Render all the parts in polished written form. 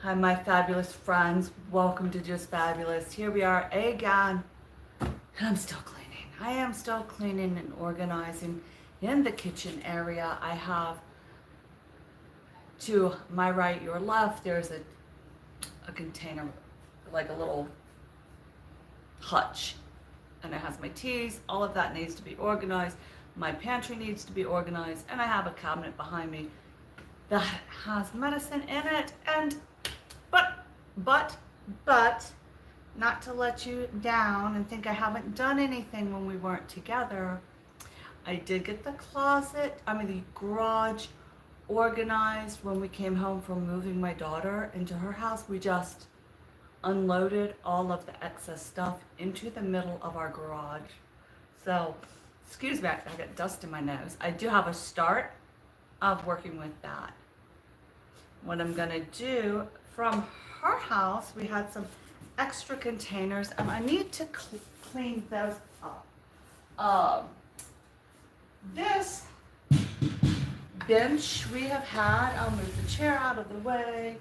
Hi, my fabulous friends. Welcome to Just Fabulous. Here we are again. And I'm still cleaning. I am still cleaning and organizing in the kitchen area. I have to my right, your left, there's a container, like a little hutch. And it has my teas. All of that needs to be organized. My pantry needs to be organized. And I have a cabinet behind me that has medicine in it. And but, not to let you down and think I haven't done anything when we weren't together. I did get the the garage organized when we came home from moving my daughter into her house. We just unloaded all of the excess stuff into the middle of our garage. So, excuse me, I got dust in my nose. I do have a start of working with that. What I'm gonna do from her house, we had some extra containers and I need to clean those up. This bench we have had, I'll move the chair out of the way,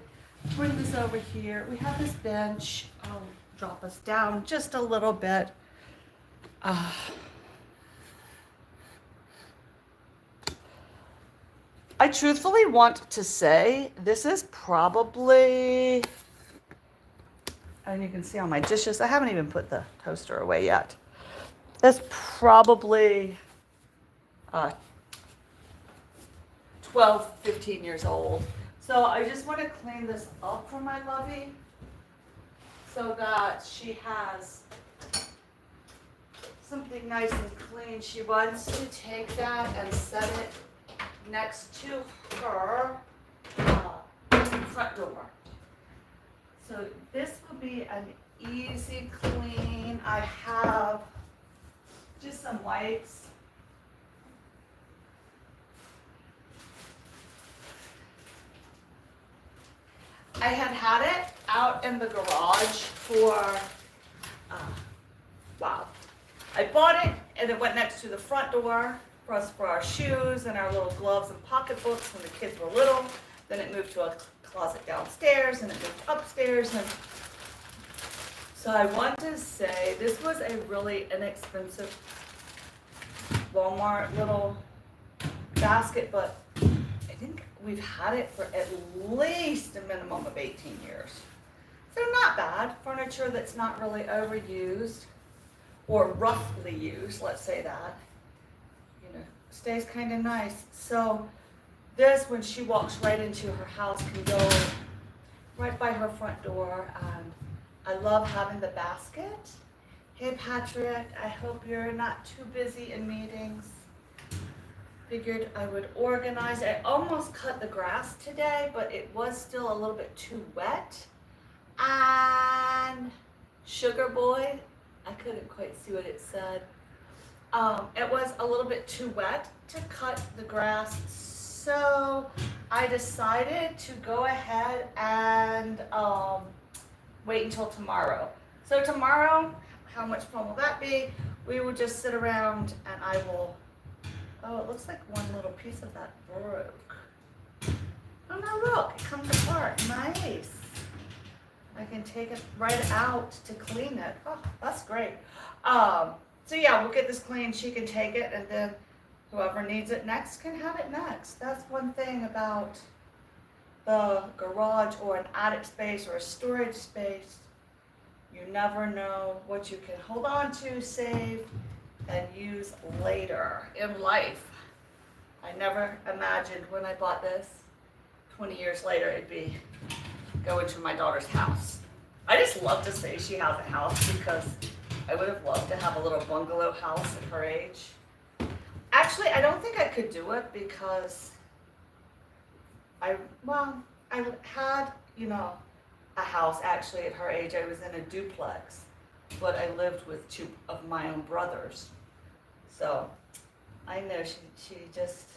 bring this over here. We have this bench, I'll drop us down just a little bit. I truthfully want to say this is probably, and you can see on my dishes, I haven't even put the toaster away yet. That's probably 12, 15 years old. So I just want to clean this up for my lovey so that she has something nice and clean. She wants to take that and set it next to her front door. So this will be an easy clean. I have just some wipes. I had it out in the garage for, wow. I bought it and it went next to the front door for us for our shoes and our little gloves and pocketbooks when the kids were little. Then it moved to a closet downstairs and it moved upstairs. And so I want to say this was a really inexpensive Walmart little basket, but I think we've had it for at least a minimum of 18 years. So not bad. Furniture that's not really overused or roughly used, let's say that. Stays kind of nice. So this, when she walks right into her house, can go right by her front door. And I love having the basket. Hey Patrick, I hope you're not too busy in meetings. Figured I would organize. I almost cut the grass today, but it was still a little bit too wet. And Sugar Boy, I couldn't quite see what it said. It was a little bit too wet to cut the grass, so I decided to go ahead and wait until tomorrow. So tomorrow, how much fun will that be? We will just sit around and I will, oh, it looks like one little piece of that broke. Oh no, look, it comes apart, nice. I can take it right out to clean it. Oh, that's great. So yeah, we'll get this clean, she can take it, and then whoever needs it next can have it next. That's one thing about the garage or an attic space or a storage space. You never know what you can hold on to, save, and use later in life. I never imagined when I bought this, 20 years later, it'd be going to my daughter's house. I just love to say she has a house because I would have loved to have a little bungalow house at her age. Actually, I don't think I could do it because I had, a house actually at her age. I was in a duplex, but I lived with two of my own brothers. So I know she just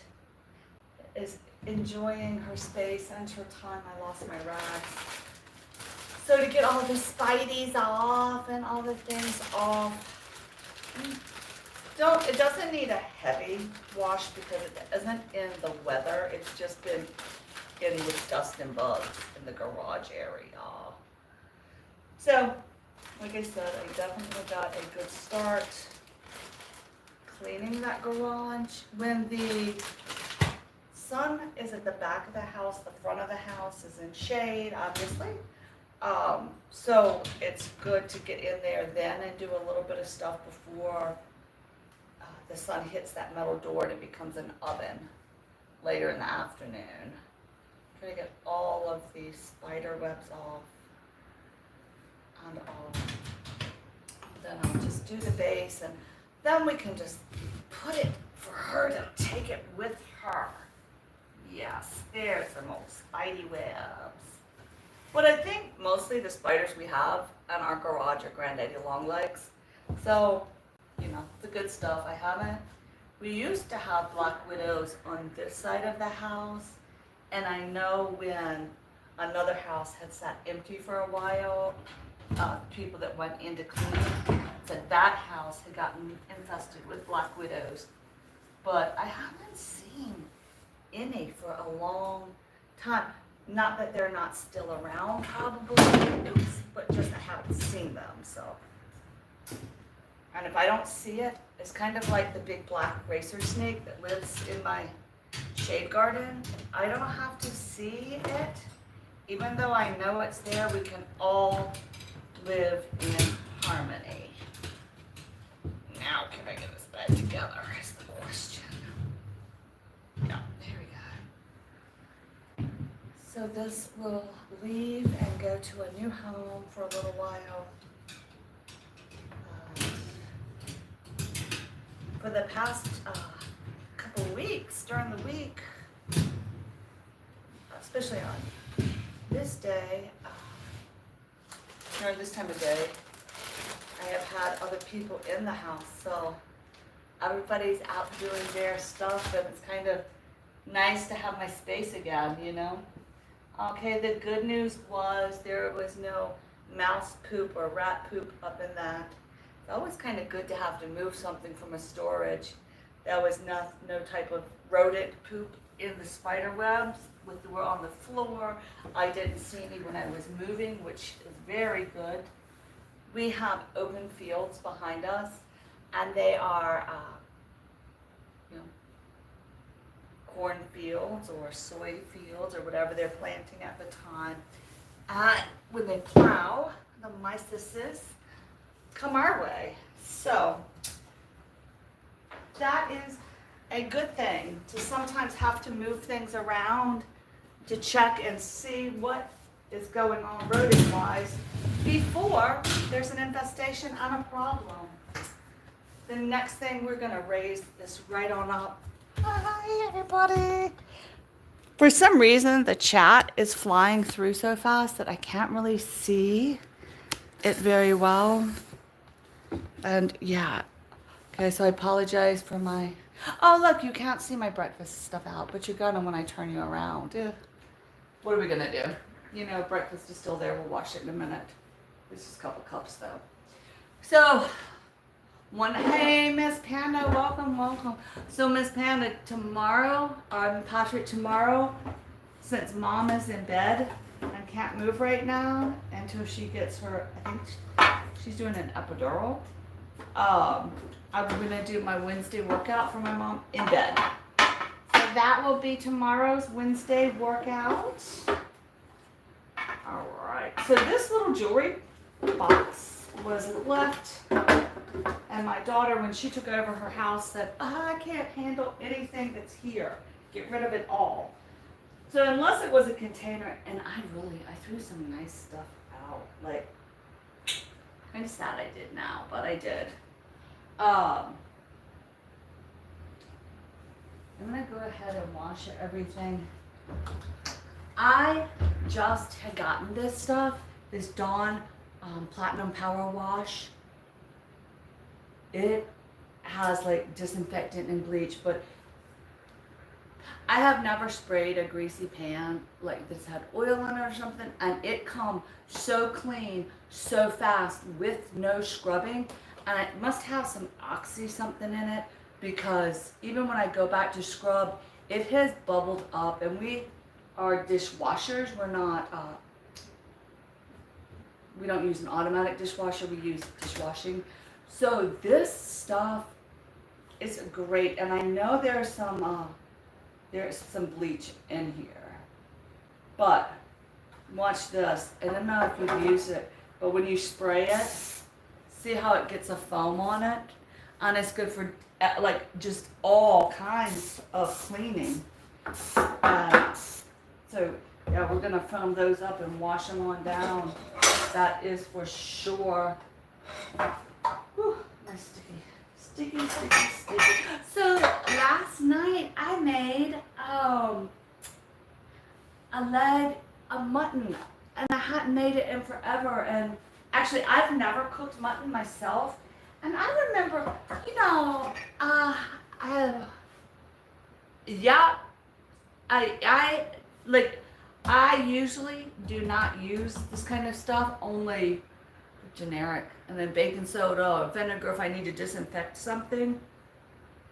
is enjoying her space and her time. I lost my rags. So to get all the spideys off and all the things off, it doesn't need a heavy wash because it isn't in the weather. It's just been getting with dust and bugs in the garage area. So, like I said, I definitely got a good start cleaning that garage. When the sun is at the back of the house, the front of the house is in shade, obviously. So it's good to get in there then and do a little bit of stuff before the sun hits that metal door and it becomes an oven later in the afternoon. Try to get all of these spider webs off and all. Then I'll just do the base and then we can just put it for her to take it with her. Yes, there's some old spidey webs. But I think mostly the spiders we have in our garage are Granddaddy Longlegs. So, you know, the good stuff. We used to have black widows on this side of the house. And I know when another house had sat empty for a while, people that went in to clean said that house had gotten infested with black widows. But I haven't seen any for a long time. Not that they're not still around, probably, but just I haven't seen them, so. And if I don't see it, it's kind of like the big black racer snake that lives in my shade garden. I don't have to see it. Even though I know it's there, we can all live in harmony. Now, can I get this bed together is the question. Yeah, there we go. So this will leave and go to a new home for a little while. For the past couple of weeks, during the week, especially on this day, during this time of day, I have had other people in the house, so everybody's out doing their stuff, and it's kind of nice to have my space again, you know? Okay, the good news was there was no mouse poop or rat poop up in that. It's always kind of good to have to move something from a storage. There was no type of rodent poop in the spider webs were on the floor. I didn't see any when I was moving, which is very good. We have open fields behind us, and they are, corn fields or soy fields or whatever they're planting at the time. When they plow, the mycetes come our way. So that is a good thing, to sometimes have to move things around to check and see what is going on rodent-wise before there's an infestation and a problem. The next thing, we're gonna raise this right on up. Hi, everybody. For some reason, the chat is flying through so fast that I can't really see it very well. And yeah, okay, so I apologize for my, oh look, you can't see my breakfast stuff out, but you're gonna when I turn you around. What are we gonna do? You know, breakfast is still there, we'll wash it in a minute. There's just a couple cups though. So, hey, Miss Panda, welcome. So, Miss Panda, tomorrow, Patrick, tomorrow, since Mom is in bed and can't move right now until she gets her, I think she's doing an epidural. I'm gonna do my Wednesday workout for my mom in bed. So that will be tomorrow's Wednesday workout. All right. So this little jewelry box was left. And my daughter, when she took over her house, said, I can't handle anything that's here. Get rid of it all. So unless it was a container, and I threw some nice stuff out. Like, kind of sad I did now, but I did. I'm going to go ahead and wash everything. I just had gotten this stuff, this Dawn Platinum Power Wash. It has like disinfectant and bleach, but I have never sprayed a greasy pan like this had oil in it or something, and it comes so clean, so fast with no scrubbing. And it must have some oxy something in it, because even when I go back to scrub, it has bubbled up, and we our dishwashers. We don't use an automatic dishwasher, we use dishwashing. So this stuff is great, and I know there's some bleach in here. But watch this. I don't know if you've used it, but when you spray it, see how it gets a foam on it? And it's good for like just all kinds of cleaning. So yeah, we're gonna foam those up and wash them on down. That is for sure. Whew, my sticky. So last night I made a leg of mutton, and I hadn't made it in forever. And actually, I've never cooked mutton myself. And I remember, I usually do not use this kind of stuff, only generic, and then baking soda or vinegar if I need to disinfect something.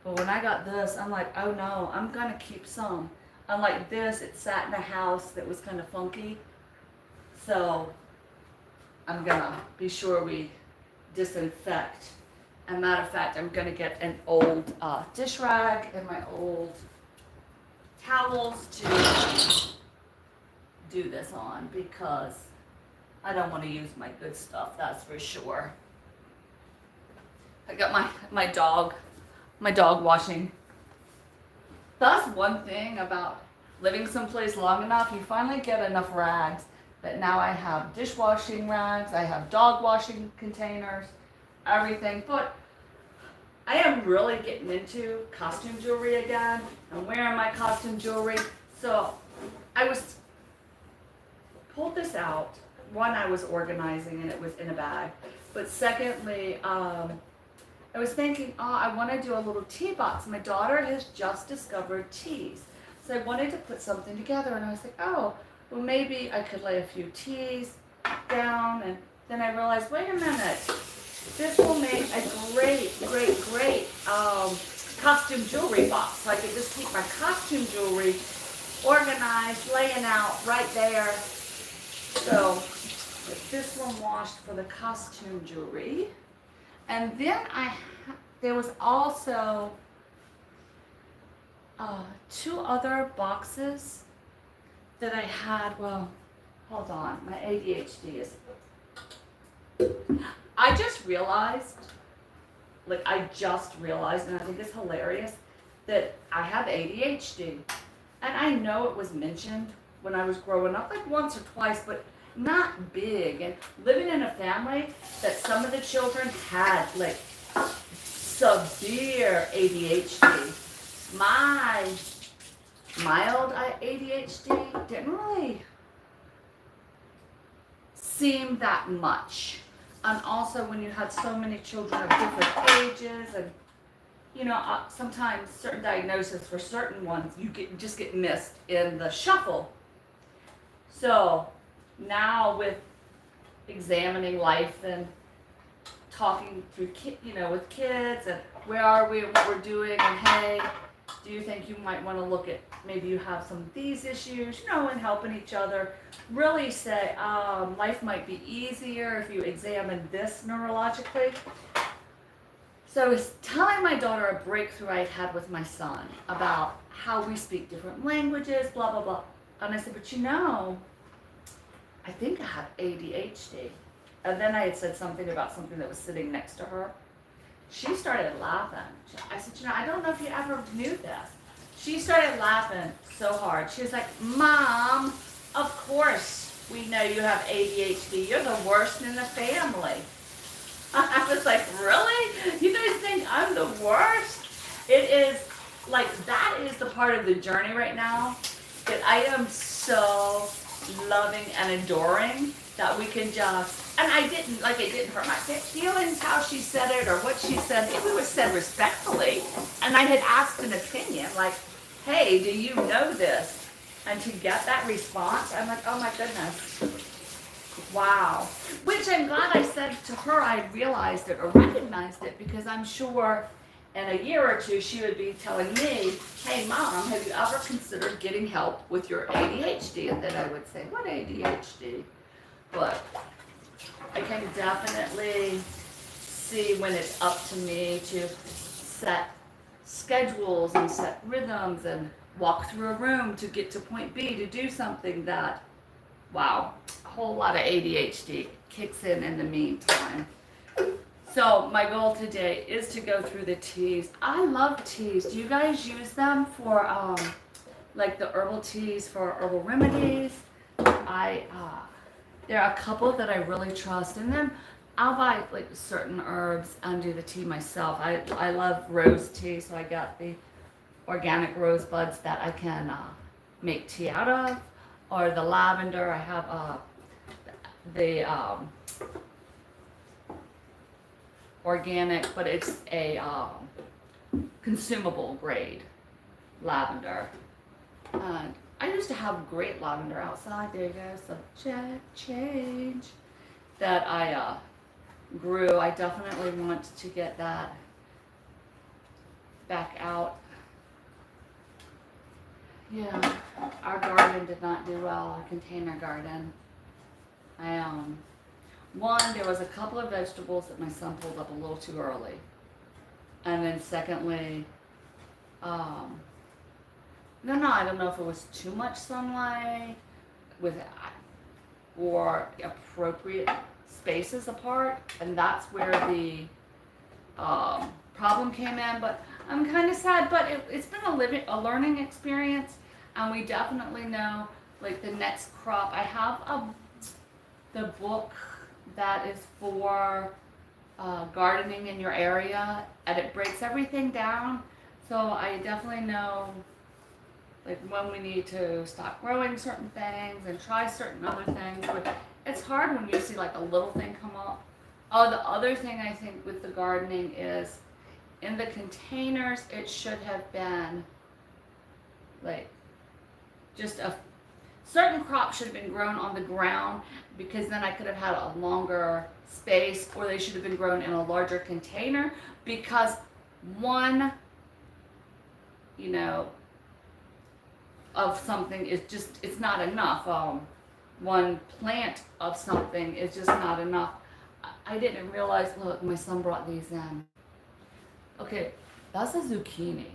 But when I got this, I'm like, oh no, I'm gonna keep some. Unlike this, it sat in a house that was kind of funky. So I'm gonna be sure we disinfect. And matter of fact, I'm gonna get an old dish rag and my old towels to do this on, because I don't want to use my good stuff, that's for sure. I got my dog washing. That's one thing about living someplace long enough, you finally get enough rags that now I have dishwashing rags, I have dog washing containers, everything. But I am really getting into costume jewelry again. I'm wearing my costume jewelry. So I pulled this out. One, I was organizing and it was in a bag. But secondly, I was thinking, I want to do a little tea box. My daughter has just discovered teas. So I wanted to put something together, and I was like, well, maybe I could lay a few teas down. And then I realized, wait a minute, this will make a great costume jewelry box. So I could just keep my costume jewelry organized, laying out right there. So this one washed for the costume jewelry. And then there was also 2 other boxes that I had. Well, hold on, my ADHD is. I just realized, and I think it's hilarious, that I have ADHD. And I know it was mentioned when I was growing up, like once or twice, but not big. And living in a family that some of the children had like severe ADHD. My mild ADHD didn't really seem that much. And also when you had so many children of different ages, and sometimes certain diagnoses for certain ones, you just get missed in the shuffle. So now with examining life and talking through with kids, and where are we and what we're doing, and hey, do you think you might want to look at, maybe you have some of these issues, and helping each other really say, life might be easier if you examine this neurologically. So I was telling my daughter a breakthrough I had with my son about how we speak different languages, blah, blah, blah. And I said, but I think I have ADHD. And then I had said something about something that was sitting next to her. She started laughing. I said, I don't know if you ever knew this. She started laughing so hard. She was like, Mom, of course we know you have ADHD. You're the worst in the family. I was like, really? You guys think I'm the worst? It is like, that is the part of the journey right now that I am so loving and adoring, that we can just, and it didn't hurt my feelings how she said it or what she said. It was said respectfully. And I had asked an opinion, like, hey, do you know this? And to get that response, I'm like, oh my goodness. Wow. Which I'm glad I said to her I realized it or recognized it, because I'm sure in a year or two, she would be telling me, hey, Mom, have you ever considered getting help with your ADHD? And then I would say, what ADHD? But I can definitely see when it's up to me to set schedules and set rhythms and walk through a room to get to point B to do something that, wow, a whole lot of ADHD kicks in the meantime. So my goal today is to go through the teas. I love teas. Do you guys use them for like the herbal teas for herbal remedies? There are a couple that I really trust, and then I'll buy like certain herbs and do the tea myself. I love rose tea, so I got the organic rose buds that I can make tea out of, or the lavender. I have the organic, but it's a consumable grade lavender. And I used to have great lavender outside. There you go, some change that I grew. I definitely want to get that back out. Yeah, our garden did not do well, our container garden. There was a couple of vegetables that my son pulled up a little too early. And then secondly, I don't know if it was too much sunlight or appropriate spaces apart, and that's where the problem came in. But I'm kind of sad, but it's been a learning experience, and we definitely know like the next crop. I have the book that is for gardening in your area, and it breaks everything down, so I definitely know like when we need to stop growing certain things and try certain other things. But it's hard when you see like a little thing come up. Oh, the other thing I think with the gardening is in the containers, it should have been like just a certain crop should have been grown on the ground, because then I could have had a longer space, or they should have been grown in a larger container, because one, of something is just, it's not enough. One plant of something is just not enough. I didn't realize, look, my son brought these in. Okay, that's a zucchini.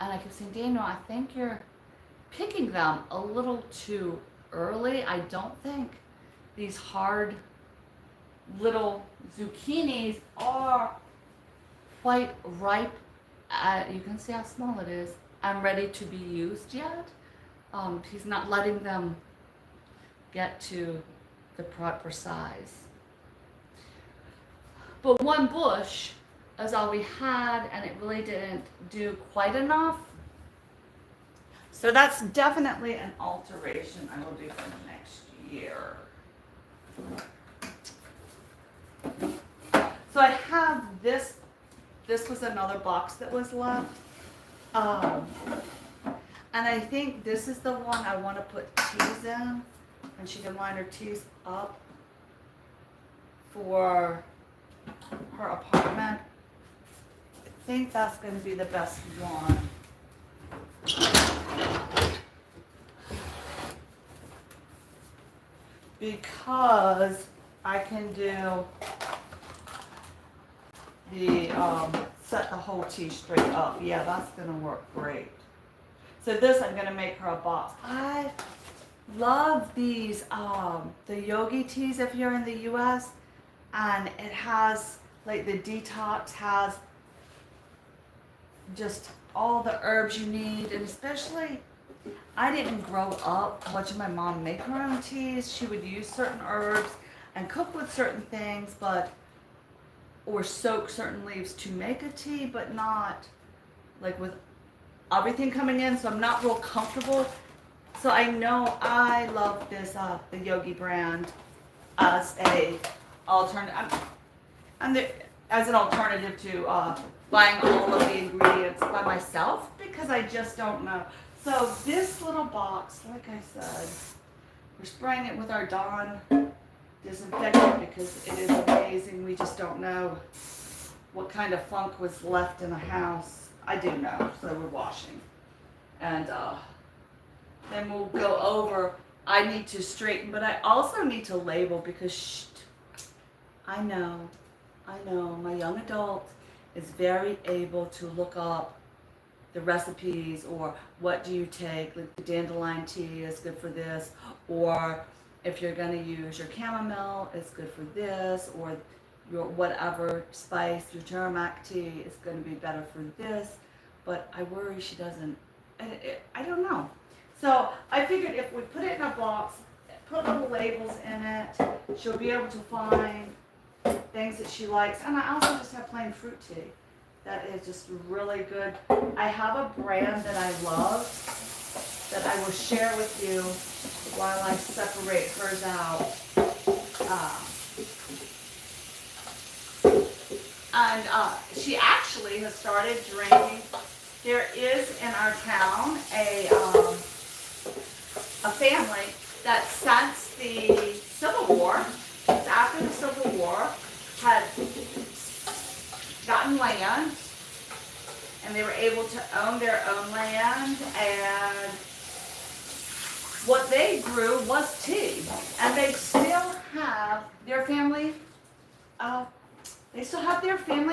And I kept saying, Daniel, I think you're picking them a little too early. I don't think these hard little zucchinis are quite ripe. You can see how small it is. I'm ready to be used yet. He's not letting them get to the proper size. But one bush is all we had, and it really didn't do quite enough. So that's definitely an alteration I will do for the next year. So I have this. This was another box that was left. And I think this is the one I want to put teas in, and she can line her teas up for her apartment. I think that's going to be the best one. Because I can do the set the whole tea straight up. Yeah, that's gonna work great. So this, I'm gonna make her a box. I love these the yogi teas if you're in the US, and it has like the detox has just all the herbs you need, and especially I didn't grow up watching my mom make her own teas. She would use certain herbs and cook with certain things, or soak certain leaves to make a tea, but not like with everything coming in. So I'm not real comfortable. So I know I love this, the Yogi brand as a alternative, as an alternative to buying all of the ingredients by myself, because I just don't know. So this little box, like I said, we're spraying it with our Dawn disinfectant because it is amazing. We just don't know what kind of funk was left in the house. I do know, so we're washing. And then we'll go over. I need to straighten, but I also need to label because I know, my young adult is very able to look up the recipes, or what do you take, like the dandelion tea is good for this, or if you're going to use your chamomile, it's good for this, or your whatever spice, your turmeric tea is going to be better for this. But I worry she doesn't, I don't know. So I figured if we put it in a box, put little labels in it, she'll be able to find things that she likes. And I also just have plain fruit tea that is just really good. I have a brand that I love that I will share with you while I separate hers out. She actually has started drinking. There is in our town a family that since the Civil War, after the Civil War, had gotten land, and they were able to own their own land, and what they grew was tea. And they still have their family,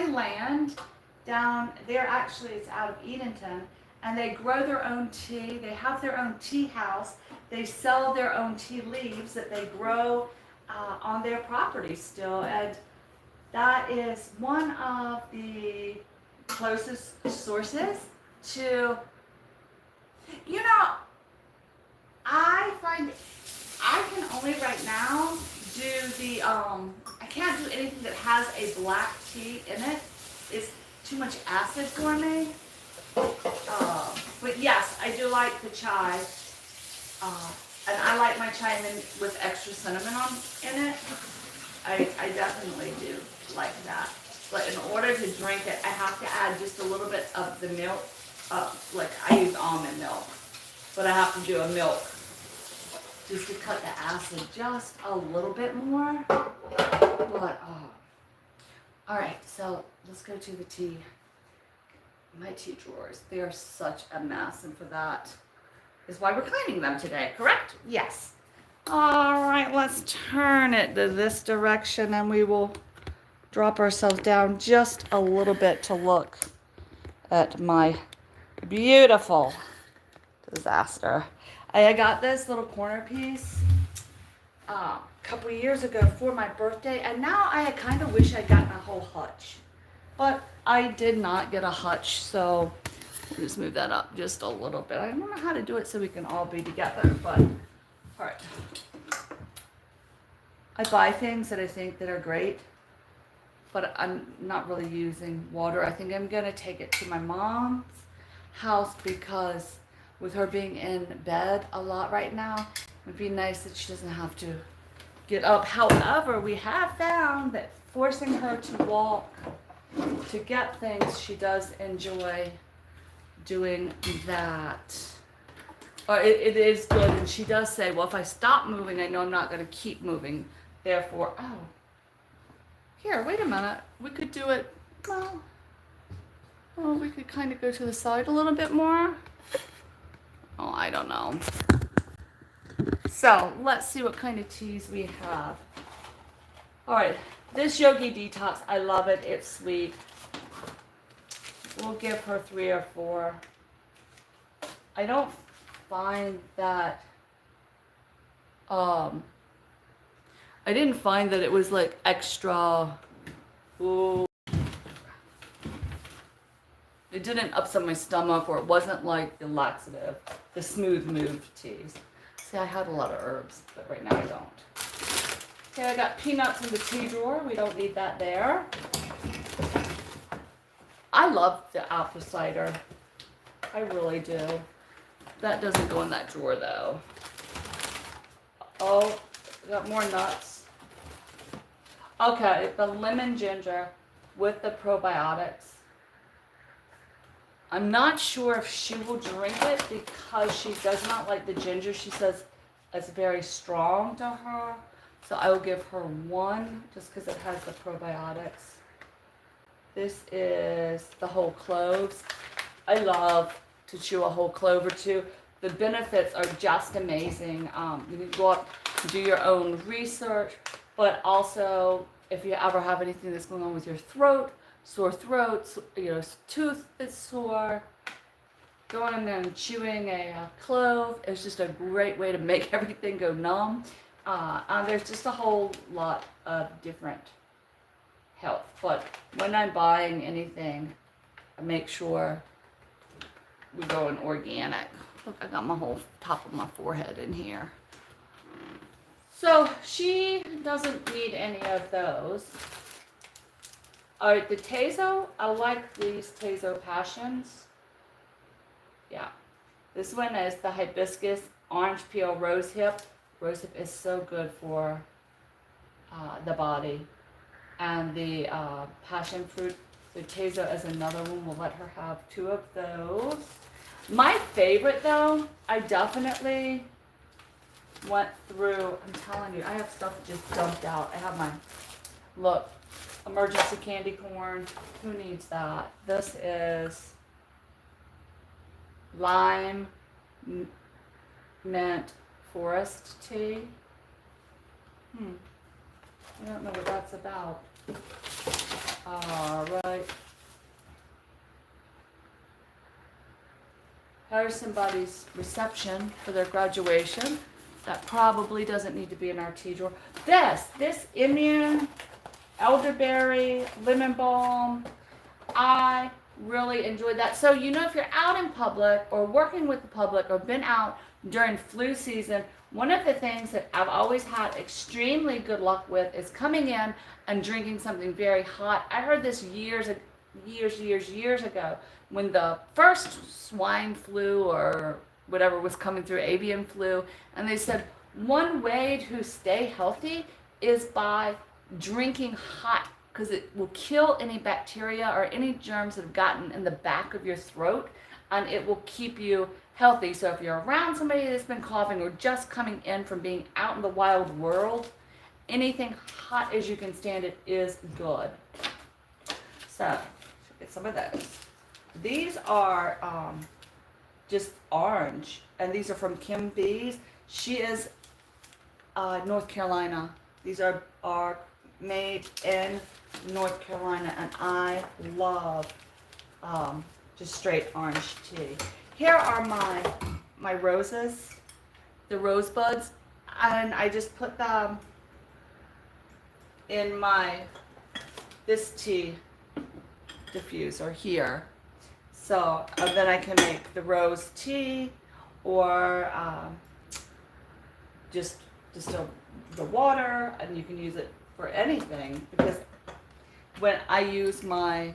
land down there. Actually, it's out of Edenton, and they grow their own tea. They have their own tea house. They sell their own tea leaves that they grow on their property still, and that is one of the closest sources to, I find I can only right now do the, I can't do anything that has a black tea in it. It's too much acid for me. But yes, I do like the chai. And I like my chai with extra cinnamon in it. I definitely do like that. But in order to drink it, I have to add just a little bit of the milk. Like I use almond milk, but I have to do a milk just to cut the acid just a little bit more. But all right, so let's go to the tea. My tea drawers, they are such a mess, and for that is why we're cleaning them today, correct? Yes. All right, let's turn it to this direction, and we will drop ourselves down just a little bit to look at my beautiful disaster. I got this little corner piece a couple years ago for my birthday, and now I kind of wish I'd gotten a whole hutch. But I did not get a hutch, so we'll just move that up just a little bit. I don't know how to do it so we can all be together, but all right. I buy things that I think that are great, but I'm not really using water. I think I'm gonna take it to my mom's house because with her being in bed a lot right now, it would be nice that she doesn't have to get up. However, we have found that forcing her to walk to get things, she does enjoy doing that. Or it is good, and she does say, well, if I stop moving, I know I'm not going to keep moving. Therefore, here, wait a minute. We could do it, well, we could kind of go to the side a little bit more. Oh, I don't know. So, let's see what kind of teas we have. All right. This Yogi Detox, I love it. It's sweet. We'll give her 3 or 4. I don't find that, I didn't find that it was like extra, ooh. It didn't upset my stomach, or it wasn't like the laxative, the smooth move teas. See, I had a lot of herbs, but right now I don't. Okay, I got peanuts in the tea drawer. We don't need that there. I love the apple cider. I really do. That doesn't go in that drawer though. Oh, got more nuts. Okay, the lemon ginger with the probiotics. I'm not sure if she will drink it because she does not like the ginger. She says it's very strong to her. So I will give her 1 just because it has the probiotics. This is the whole cloves. I love to chew a whole clove or two. The benefits are just amazing. You can go up and do your own research, but also if you ever have anything that's going on with your throat, sore throats, tooth that's sore, going in there and chewing a clove is just a great way to make everything go numb. There's just a whole lot of different health, but when I'm buying anything, I make sure we go in organic. Look, I got my whole top of my forehead in here. So she doesn't need any of those. All right, the Tazo, I like these Tazo Passions. Yeah, this one is the hibiscus orange peel rosehip. Rosehip is so good for the body. And the passion fruit, the Tazo is another one. We'll let her have 2 of those. My favorite though, I definitely went through, I'm telling you, I have stuff just dumped out. I have my, look, emergency candy corn. Who needs that? This is lime mint forest tea. I don't know what that's about. All right. Here's somebody's reception for their graduation. That probably doesn't need to be in our tea drawer. This immune, elderberry, lemon balm, I really enjoyed that. So, if you're out in public or working with the public or been out during flu season, one of the things that I've always had extremely good luck with is coming in and drinking something very hot. I heard this years ago when the first swine flu or whatever was coming through, avian flu, and they said one way to stay healthy is by drinking hot, because it will kill any bacteria or any germs that have gotten in the back of your throat, and it will keep you healthy. So if you're around somebody that's been coughing or just coming in from being out in the wild world, anything hot as you can stand it is good. So, get some of those. These are just orange, and these are from Kim B's. She is North Carolina. These are made in North Carolina, and I love just straight orange tea. Here are my roses, the rosebuds, and I just put them in this tea diffuser here. So then I can make the rose tea, or just distill the water, and you can use it for anything, because when I use my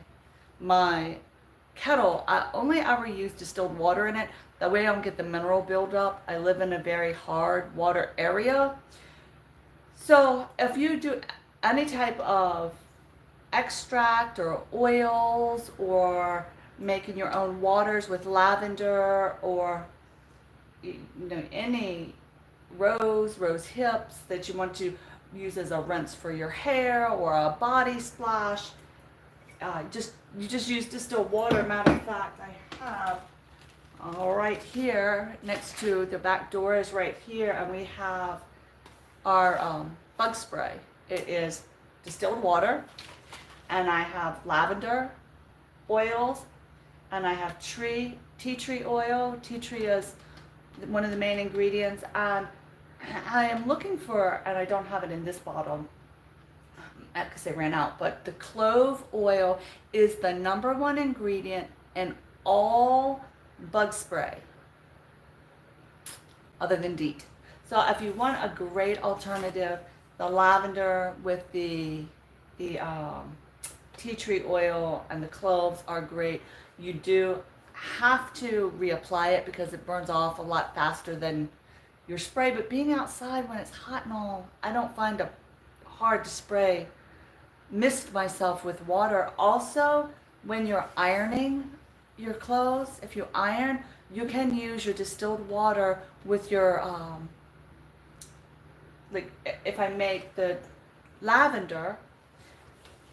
kettle, I only ever use distilled water in it. That way I don't get the mineral buildup. I live in a very hard water area. So if you do any type of extract or oils, or making your own waters with lavender, or any rose hips that you want to use as a rinse for your hair or a body splash, you just use distilled water. Matter of fact, I have right here next to the back door is right here, and we have our bug spray. It is distilled water, and I have lavender oils, and I have tea tree oil. Tea tree is one of the main ingredients, and I am looking for, and I don't have it in this bottle because they ran out, but the clove oil is the #1 ingredient in all bug spray other than DEET. So if you want a great alternative, the lavender with the tea tree oil and the cloves are great. You do have to reapply it because it burns off a lot faster than your spray, but being outside when it's hot and all, I don't find it hard to spray mist myself with water. Also, when you're ironing your clothes, if you iron, you can use your distilled water with your like if I make the lavender,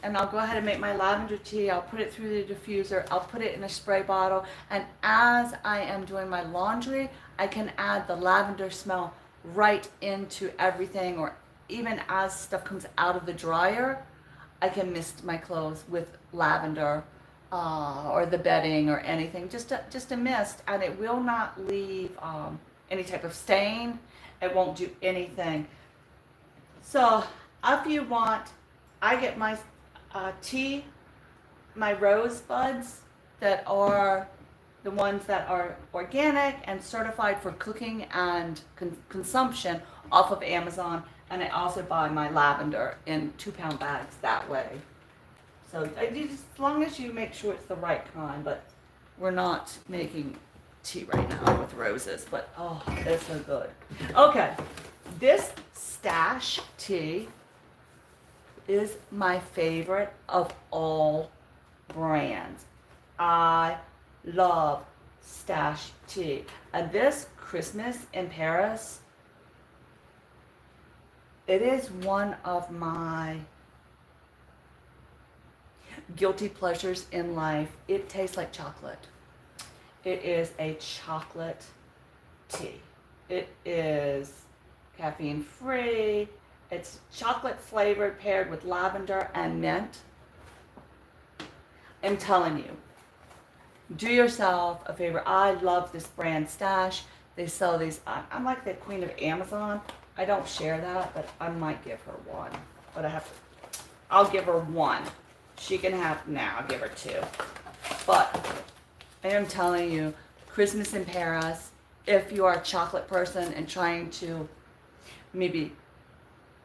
and I'll go ahead and make my lavender tea. I'll put it through the diffuser. I'll put it in a spray bottle. And as I am doing my laundry, I can add the lavender smell right into everything, or even as stuff comes out of the dryer, I can mist my clothes with lavender or the bedding or anything, just a mist, and it will not leave any type of stain. It won't do anything. So if you want, I get my tea, my rose buds that are the ones that are organic and certified for cooking and consumption off of Amazon. And I also buy my lavender in 2-pound bags that way. So I do, as long as you make sure it's the right kind, but we're not making tea right now with roses, but oh, it's so good. Okay, this Stash tea is my favorite of all brands. I love Stash tea. And this Christmas in Paris, it is one of my guilty pleasures in life. It tastes like chocolate. It is a chocolate tea. It is caffeine free. It's chocolate flavored paired with lavender and mint. I'm telling you, do yourself a favor. I love this brand Stash. They sell these. I'm like the queen of Amazon. I don't share that, but I might give her one. But I'll give her one. She can have, now I'll give her 2. But I am telling you, Christmas in Paris, if you are a chocolate person and trying to maybe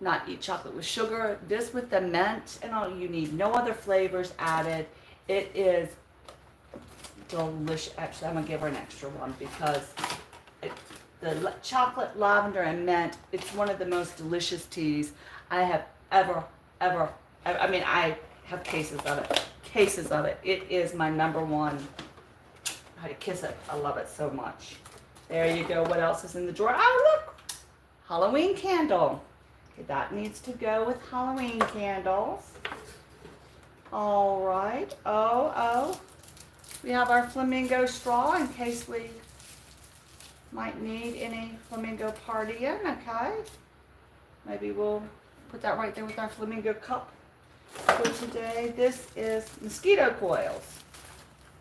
not eat chocolate with sugar, this with the mint and all, you need no other flavors added. It is delicious. Actually, I'm gonna give her an extra one because the chocolate, lavender, and mint, it's one of the most delicious teas I have ever, I mean, I have cases of it. It is my number one. I kiss it. I love it so much. There you go. What else is in the drawer? Oh, look! Halloween candle. Okay, that needs to go with Halloween candles. All right. Oh. We have our flamingo straw in case we might need any flamingo partying, okay? Maybe we'll put that right there with our flamingo cup for today. This is mosquito coils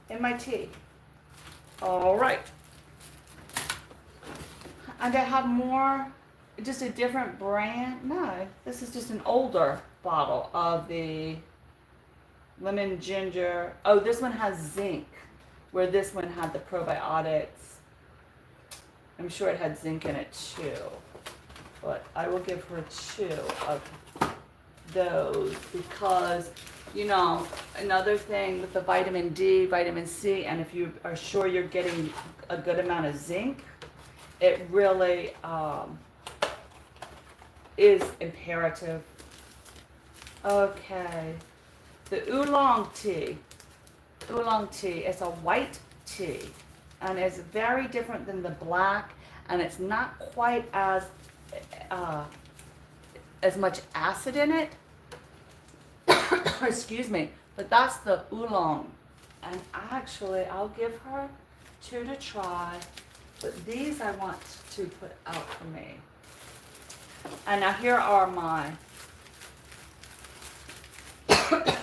in my tea. All right. And I have more, just a different brand. No, this is just an older bottle of the lemon ginger. Oh, this one has zinc, where this one had the probiotics. I'm sure it had zinc in it too. But I will give her 2 of those because, you know, another thing with the vitamin D, vitamin C, and if you are sure you're getting a good amount of zinc, it really is imperative. Okay, the oolong tea. Oolong tea is a white tea and it's very different than the black, and it's not quite as much acid in it. Excuse me, but that's the oolong. And actually, I'll give her 2 to try, but these I want to put out for me. And now here are my,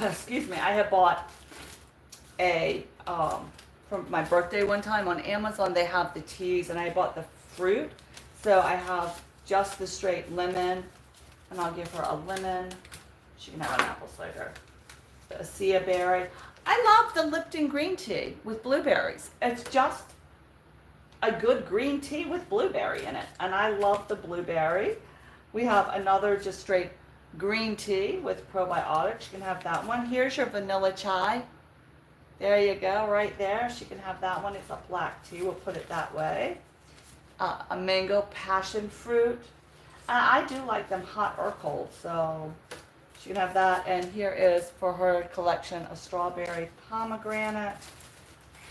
excuse me, I have bought a, from my birthday one time on Amazon, they have the teas, and I bought the fruit. So I have just the straight lemon, and I'll give her a lemon. She can have an apple cider. The Acai berry. I love the Lipton green tea with blueberries. It's just a good green tea with blueberry in it, and I love the blueberry. We have another just straight green tea with probiotics. You can have that one. Here's your vanilla chai. There you go, right there. She can have that one. It's a black tea. We'll put it that way. A mango passion fruit. I do like them hot or cold, so she can have that. And here is for her collection a strawberry pomegranate.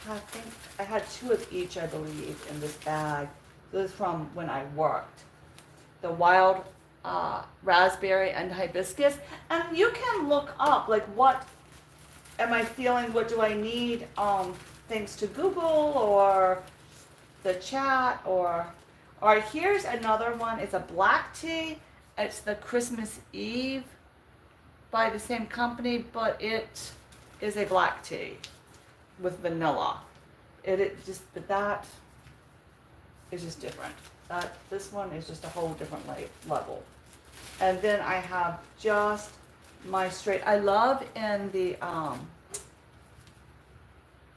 I think I had 2 of each, I believe, in this bag. This is from when I worked. The wild raspberry and hibiscus. And you can look up, like, what am I feeling? What do I need? Things to Google or the chat or here's another one. It's a black tea. It's the Christmas Eve by the same company, but it is a black tea with vanilla. But that is just different. This one is just a whole different level. And then I have just my straight. I love in the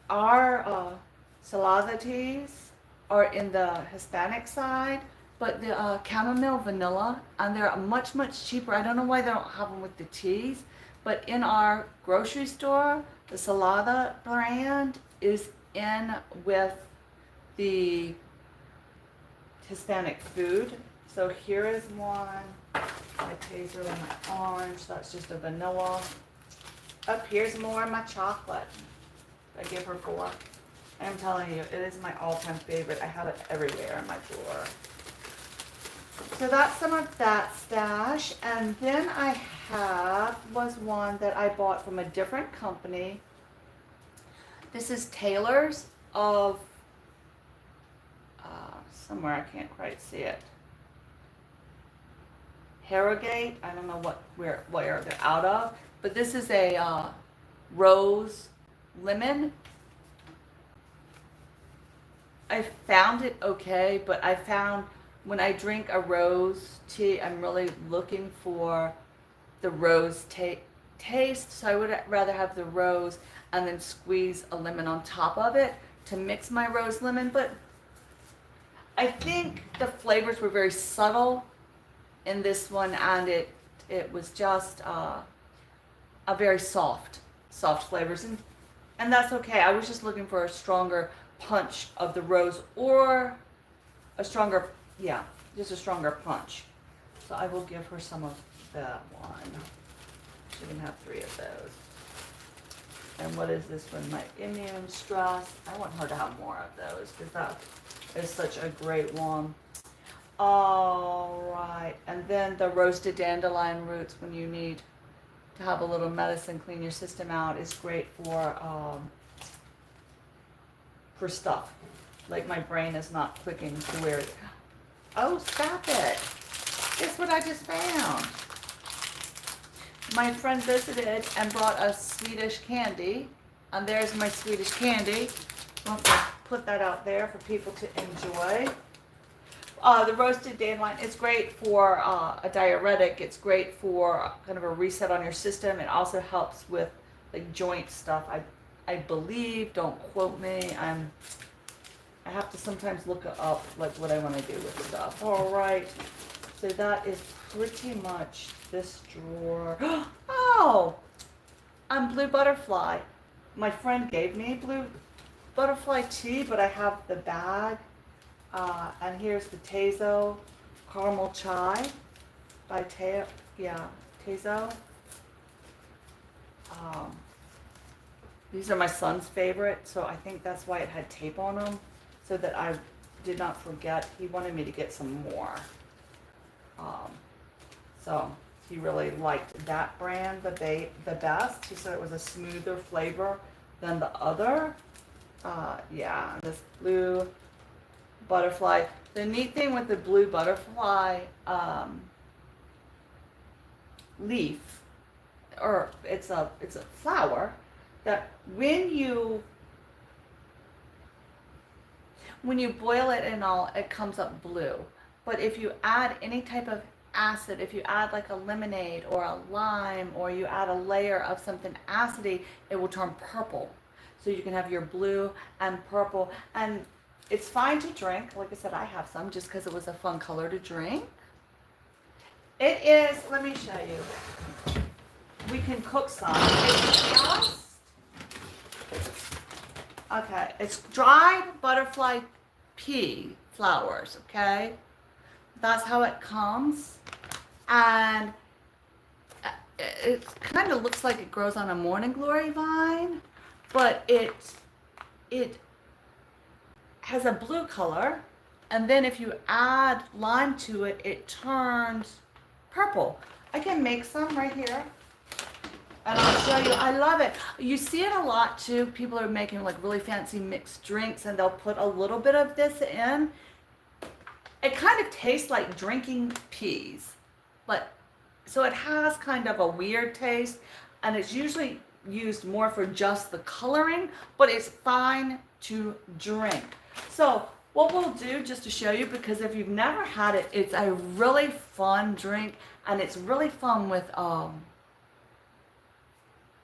our Salada teas are in the Hispanic side, but the chamomile vanilla, and they're much cheaper. I don't know why they don't have them with the teas, but in our grocery store, the Salada brand is in with the Hispanic food. So here is one. My taser and my orange. That's just a vanilla. Up here's more of my chocolate. I give her 4. I'm telling you, it is my all-time favorite. I have it everywhere in my drawer. So that's some of that stash. And then I was one that I bought from a different company. This is Taylor's of somewhere, I can't quite see it. Harrogate, I don't know where they're out of, but this is a rose lemon. I found it okay, but I found when I drink a rose tea, I'm really looking for the rose taste, so I would rather have the rose and then squeeze a lemon on top of it to mix my rose lemon. But I think the flavors were very subtle in this one, and it was just a very soft flavors, and that's okay. I was just looking for a stronger punch of the rose, or a stronger punch. So I will give her some of that one. She can have 3 of those. And what is this one? My immune stress. I want her to have more of those because that is such a great one. All right, and then the roasted dandelion roots, when you need to have a little medicine, clean your system out, is great for stuff. Like my brain is not clicking to where. Oh, stop it! Guess what I just found? My friend visited and brought us Swedish candy, and there's my Swedish candy. I'll have to put that out there for people to enjoy. The roasted dandelion, it's great for a diuretic. It's great for kind of a reset on your system. It also helps with like joint stuff. I believe, don't quote me. I have to sometimes look up like what I want to do with stuff. All right, so that is pretty much this drawer. Oh, Blue Butterfly. My friend gave me Blue Butterfly tea, but I have the bag. And here's the Tezo Caramel Chai by Tezo. These are my son's favorite, so I think that's why it had tape on them, so that I did not forget. He wanted me to get some more. So he really liked that brand the best. He said it was a smoother flavor than the other. This Blue Butterfly. The neat thing with the Blue Butterfly leaf, or it's a flower, that when you boil it and all, it comes up blue. But if you add any type of acid, if you add like a lemonade or a lime, or you add a layer of something acidy, it will turn purple. So you can have your blue and purple, and it's fine to drink. Like I said, I have some just because it was a fun color to drink. It is, let me show you. We can cook some. It's dried butterfly pea flowers, okay? That's how it comes. And it kind of looks like it grows on a morning glory vine, but it has a blue color, and then if you add lime to it, it turns purple. I can make some right here. And I'll show you, I love it. You see it a lot too. People are making like really fancy mixed drinks and they'll put a little bit of this in. It kind of tastes like drinking peas. But so it has kind of a weird taste and it's usually used more for just the coloring, but it's fine to drink. So what we'll do, just to show you, because if you've never had it, it's a really fun drink and it's really fun with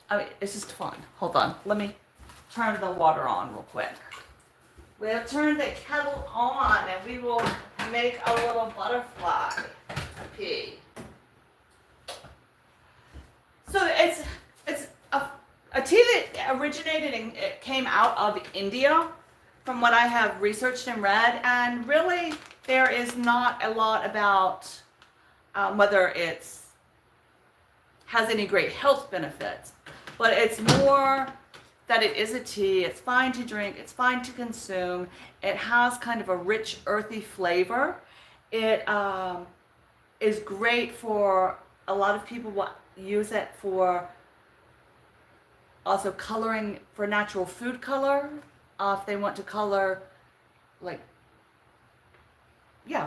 I mean, it's just fun. Hold on. Let me turn the water on real quick. We'll turn the kettle on and we will make a little butterfly pea. So it's a tea that originated and it came out of India, from what I have researched and read, and really there is not a lot about whether it's has any great health benefits. But it's more that it is a tea, it's fine to drink, it's fine to consume, it has kind of a rich, earthy flavor. It is great for, a lot of people use it for also coloring, for natural food color, if they want to color, like, yeah,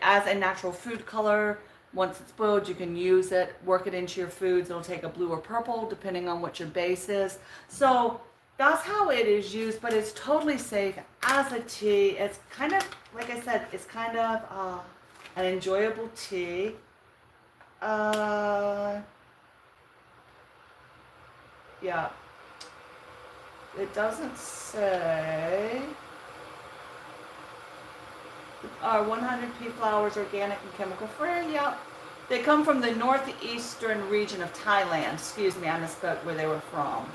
as a natural food color. Once it's boiled, you can use it, work it into your foods. It'll take a blue or purple, depending on what your base is. So that's how it is used, but it's totally safe as a tea. It's kind of, like I said, it's kind of an enjoyable tea. Yeah. It doesn't say. 100 pea flowers, organic and chemical free. Yeah, they come from the northeastern region of Thailand. Excuse me, I misspoke where they were from.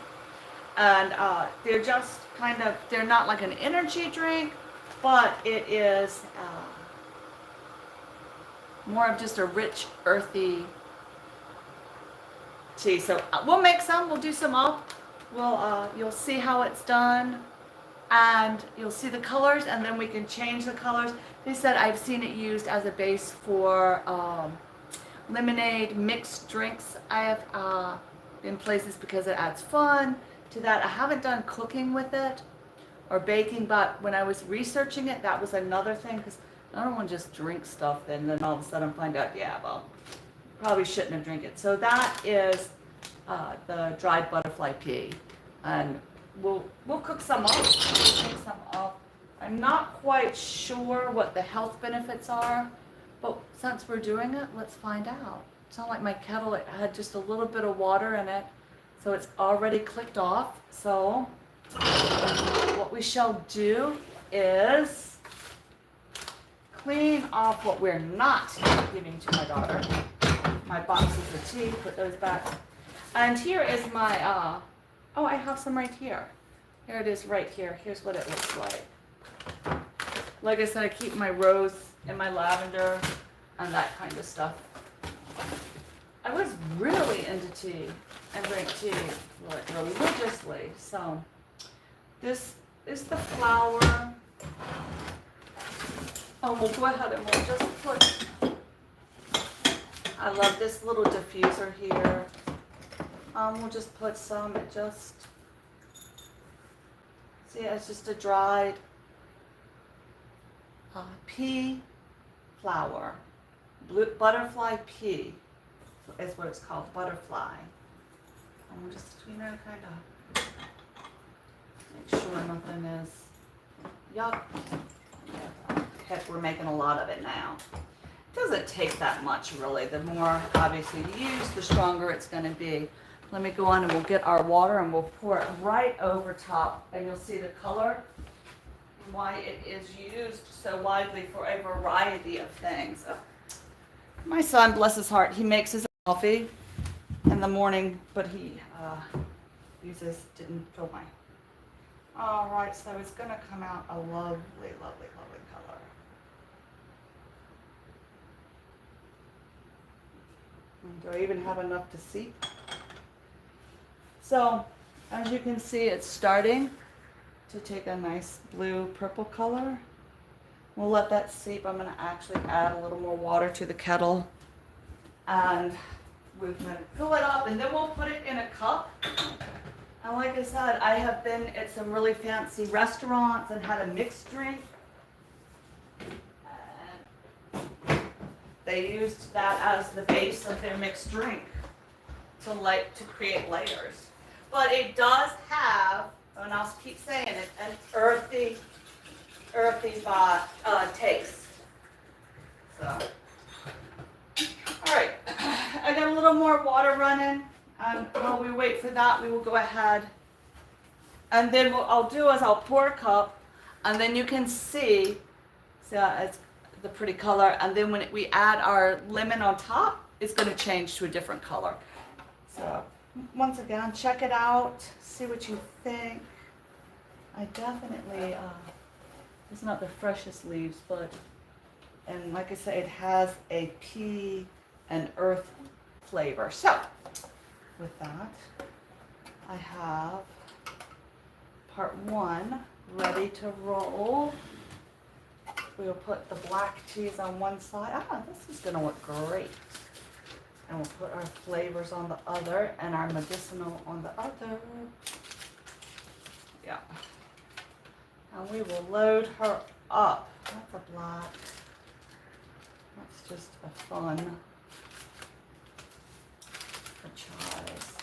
And they're just kind of, they're not like an energy drink, but it is more of just a rich, earthy tea. So we'll make some. We'll do some up. You'll see how it's done. And you'll see the colors, and then we can change the colors. They said I've seen it used as a base for lemonade, mixed drinks. I have in places because it adds fun to that. I haven't done cooking with it or baking, but when I was researching it, that was another thing, because I don't want to just drink stuff and then all of a sudden find out, yeah, well, probably shouldn't have drank it. So that is the dried butterfly pea, and we'll cook some up. We'll take some up. I'm not quite sure what the health benefits are, but since we're doing it, let's find out. It's not like my kettle, it had just a little bit of water in it, so it's already clicked off. So what we shall do is clean off what we're not giving to my daughter. My boxes of tea, put those back. And here is my oh, I have some right here. Here it is right here. Here's what it looks like. Like I said, I keep my rose and my lavender and that kind of stuff. I was really into tea and drank tea like religiously. So this is the flour. Oh, we'll go ahead and we'll just put, I love this little diffuser here. We'll just put some, see, it's just a dried pea flour. Butterfly pea is what it's called, butterfly. And we'll just, kind of make sure nothing is, yup. Yeah, heck, we're making a lot of it now. It doesn't take that much, really. The more, obviously, you use, the stronger it's going to be. Let me go on and we'll get our water and we'll pour it right over top, and you'll see the color, why it is used so widely for a variety of things. My son, bless his heart, he makes his coffee in the morning, but he didn't fill mine. All right, so it's going to come out a lovely, lovely, lovely color. And do I even have enough to seep? So, as you can see, it's starting to take a nice blue purple color. We'll let that seep. I'm going to actually add a little more water to the kettle. And we're gonna fill it up and then we'll put it in a cup. And like I said, I have been at some really fancy restaurants and had a mixed drink. And they used that as the base of their mixed drink to create layers. But it does have, and I'll keep saying it, an earthy taste. So, all right, I got a little more water running. While we wait for that, we will go ahead, and then what I'll do is I'll pour a cup, and then you can see it's the pretty color, and then when we add our lemon on top, it's going to change to a different color. So once again, check it out, see what you think. I definitely, it's not the freshest leaves, but, and like I say, it has a pea and earth flavor. So with that, I have part one ready to roll. We'll put the black cheese on one side. This is gonna look great. And we'll put our flavors on the other and our medicinal on the other. Yeah. And we will load her up. That's a black. That's just a fun franchise.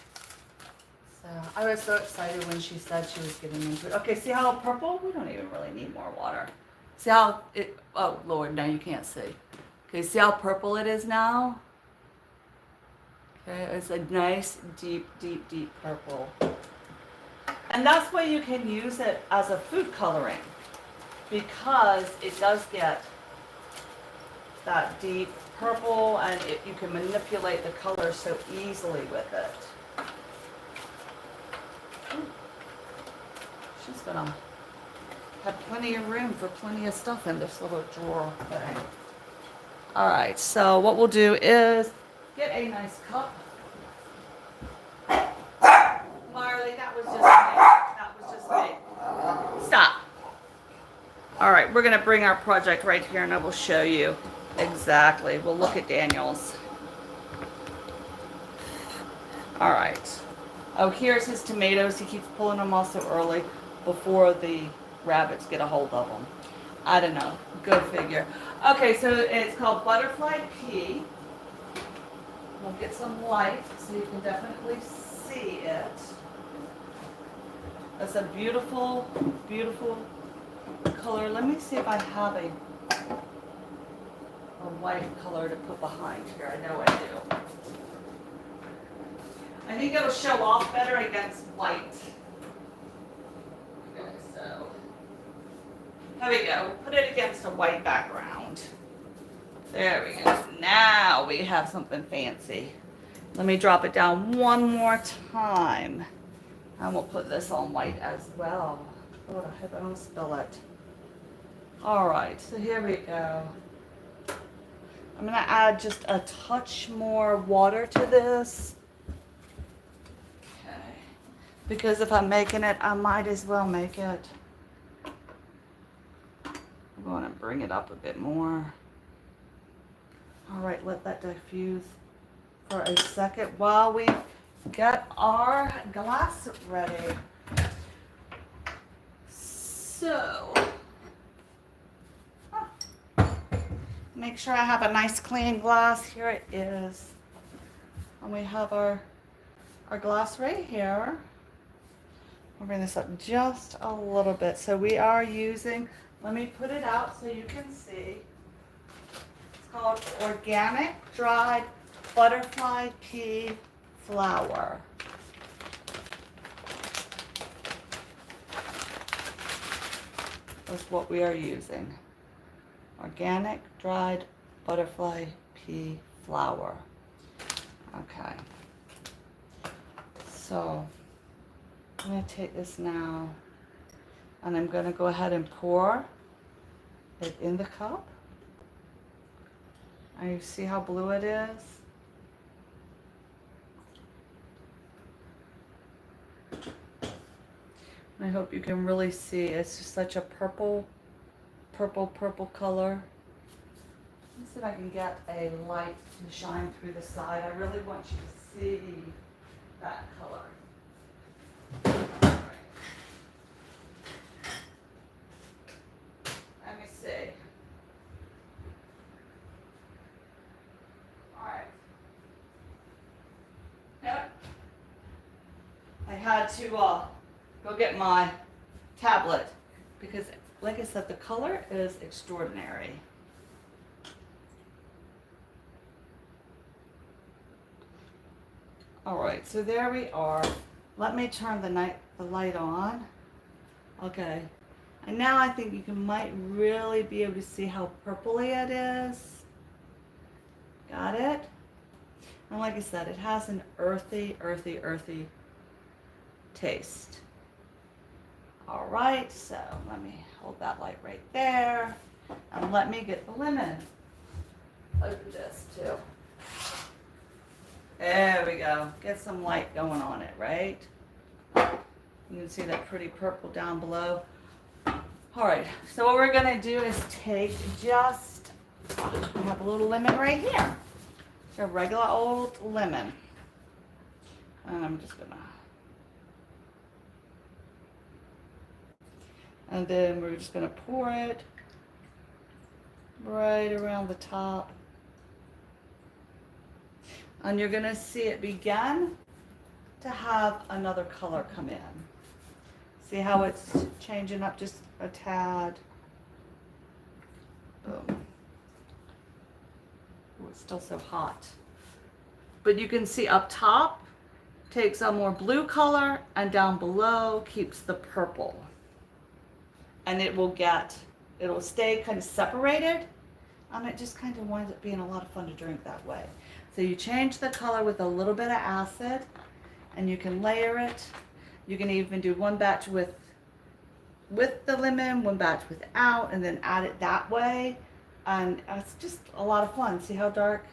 So I was so excited when she said she was getting into it. Okay, see how purple? We don't even really need more water. See how it, oh Lord, now you can't see. Okay, see how purple it is now? Okay, it's a nice, deep, deep, deep purple. And that's why you can use it as a food coloring, because it does get that deep purple, and you can manipulate the color so easily with it. Ooh. She's gonna have plenty of room for plenty of stuff in this little drawer thing. All right, so what we'll do is get a nice cup. Marley, that was just me. That was just me. Stop. All right, we're gonna bring our project right here and I will show you exactly. We'll look at Daniel's. All right. Oh, here's his tomatoes. He keeps pulling them off so early before the rabbits get a hold of them. I don't know. Go figure. Okay, so it's called butterfly pea. We'll get some light so you can definitely see it. It's a beautiful, beautiful color. Let me see if I have a white color to put behind here. I know I do. I think it'll show off better against white. Okay, so there we go. Put it against a white background. There we go. Now we have something fancy. Let me drop it down one more time. And we'll put this on white as well. Oh, I hope I don't spill it. All right, so here we go. I'm gonna add just a touch more water to this. Okay. Because if I'm making it, I might as well make it. I'm gonna bring it up a bit more. All right, let that diffuse for a second while we get our glass ready. So, make sure I have a nice clean glass. Here it is. And we have our glass right here. I'll bring this up just a little bit. So we are using, let me put it out so you can see. It's called Organic Dried Butterfly Pea Flour. That's what we are using. Organic dried butterfly pea flour. Okay. So I'm going to take this now and I'm going to go ahead and pour it in the cup. And you see how blue it is? I hope you can really see. It's just such a purple color. see if I can get a light to shine through the side. I really want you to see that color. Alright. Let me see. Alright. Yep. I had to go get my tablet because, like I said, the color is extraordinary. All right, so there we are. Let me turn the light on. Okay, and now I think you might really be able to see how purpley it is. Got it? And like I said, it has an earthy taste. All right, so let me hold that light right there, and let me get the lemon. Open this too. There we go. Get some light going on it, right? You can see that pretty purple down below. All right, so what we're gonna do is take just, we have a little lemon right here. It's a regular old lemon. And I'm just gonna, and then we're just gonna pour it right around the top. And you're gonna see it begin to have another color come in. See how it's changing up just a tad? Boom. Ooh, it's still so hot. But you can see up top takes a more blue color, and down below keeps the purple. And it'll stay kind of separated, and it just kind of winds up being a lot of fun to drink that way. So you change the color with a little bit of acid, and you can layer it. You can even do one batch with the lemon, one batch without, and then add it that way. And it's just a lot of fun. See how dark?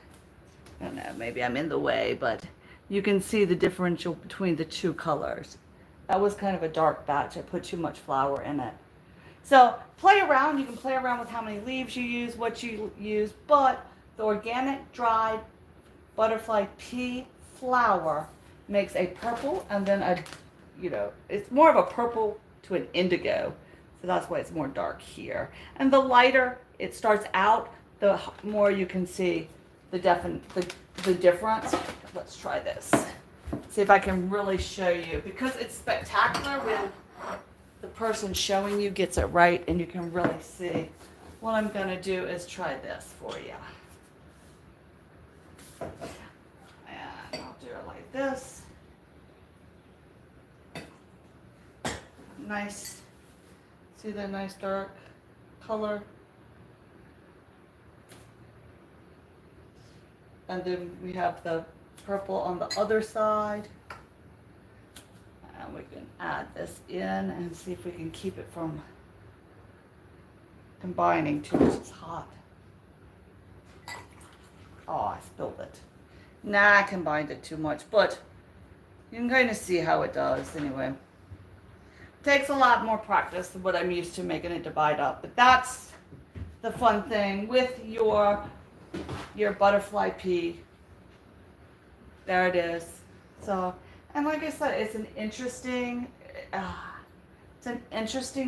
I don't know, maybe I'm in the way, but you can see the differential between the two colors. That was kind of a dark batch. I put too much flour in it. So play around. You can play around with how many leaves you use, what you use, but the organic dried butterfly pea flour makes a purple, and then it's more of a purple to an indigo. So that's why it's more dark here. And the lighter it starts out, the more you can see the difference. Let's try this. See if I can really show you, because it's spectacular when the person showing you gets it right, and you can really see. What I'm gonna do is try this for you. And I'll do it like this. Nice. See the nice dark color? And then we have the purple on the other side. And we can add this in and see if we can keep it from combining too much. It's hot. Oh, I spilled it. Nah, I combined it too much, but you can kind of see how it does anyway. Takes a lot more practice than what I'm used to making it divide up, but that's the fun thing with your butterfly pea. There it is. So, and like I said, it's an interesting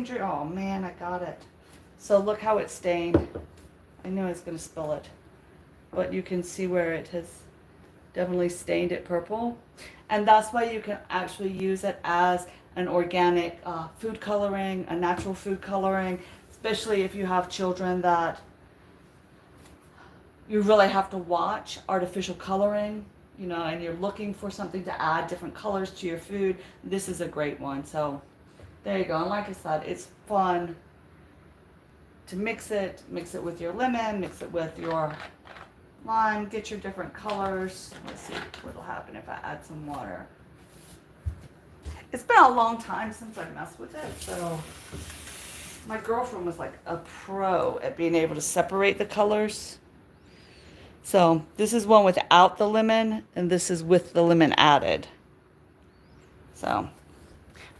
drink. Oh man, I got it. So look how it's stained. I knew I was gonna spill it, but you can see where it has definitely stained it purple. And that's why you can actually use it as an organic food coloring, a natural food coloring, especially if you have children that you really have to watch artificial coloring, and you're looking for something to add different colors to your food. This is a great one. So there you go. And like I said, it's fun to mix it with your lemon, mix it with your lime, get your different colors. Let's see what'll happen if I add some water. It's been a long time since I messed with it, so my girlfriend was like a pro at being able to separate the colors. So this is one without the lemon, and this is with the lemon added. So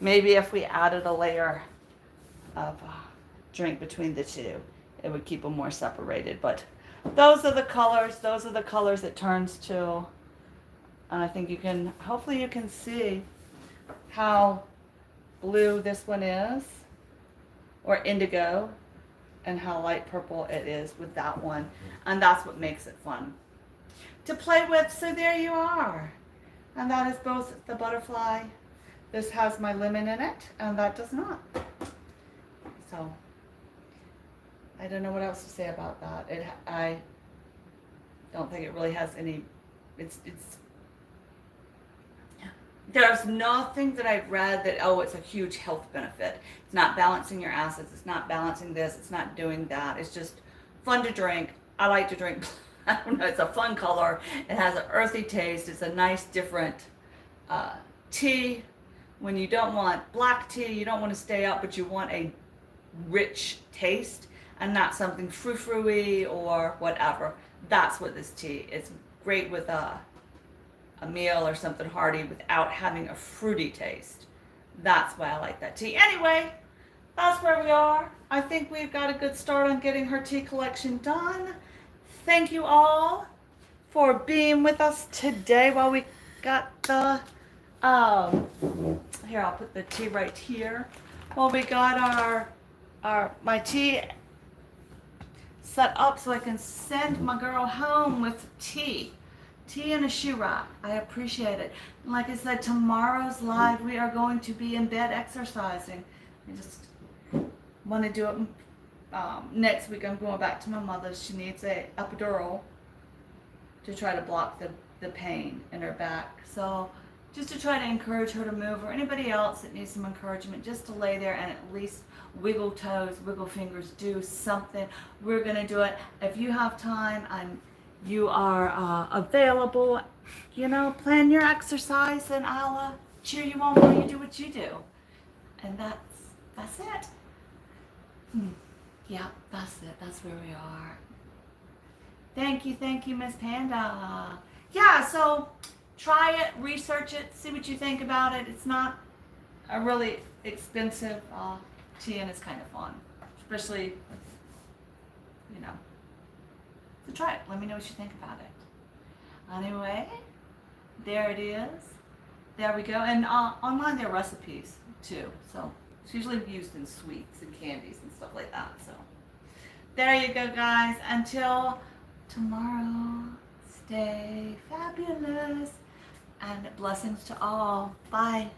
maybe if we added a layer of drink between the two, it would keep them more separated. But those are the colors. Those are the colors it turns to. And I think you can, hopefully you can see how blue this one is, or indigo, and how light purple it is with that one. And that's what makes it fun to play with. So there you are. And that is both the butterfly. This has my lemon in it, and that does not. So I don't know what else to say about that. I don't think it really has any, it's there's nothing that I've read that, oh, it's a huge health benefit. It's not balancing your acids. It's not balancing this. It's not doing that. It's just fun to drink. I like to drink. I don't know. It's a fun color. It has an earthy taste. It's a nice, different tea. When you don't want black tea, you don't want to stay up, but you want a rich taste and not something frou-frou-y or whatever. That's what this tea is. It's great with a meal or something hearty without having a fruity taste. That's why I like that tea. Anyway, that's where we are. I think we've got a good start on getting her tea collection done. Thank you all for being with us today while we got the, here, I'll put the tea right here. While we got my tea set up so I can send my girl home with tea. Tea and a shoe rack. I appreciate it. And like I said, tomorrow's live, we are going to be in bed exercising. I just want to do it next week. I'm going back to my mother's. She needs a epidural to try to block the pain in her back. So just to try to encourage her to move, or anybody else that needs some encouragement, just to lay there and at least wiggle toes, wiggle fingers, do something. We're going to do it. If you have time, you are available, plan your exercise, and I'll cheer you on while you do what you do. And that's it. Yeah, that's it. That's where we are. Thank you, Miss Panda. Yeah, so try it, research it, see what you think about it. It's not a really expensive tea, and it's kind of fun, especially, So try it. Let me know what you think about it. Anyway, there it is. There we go. And online there are recipes too. So it's usually used in sweets and candies and stuff like that. So there you go, guys. Until tomorrow, stay fabulous and blessings to all. Bye.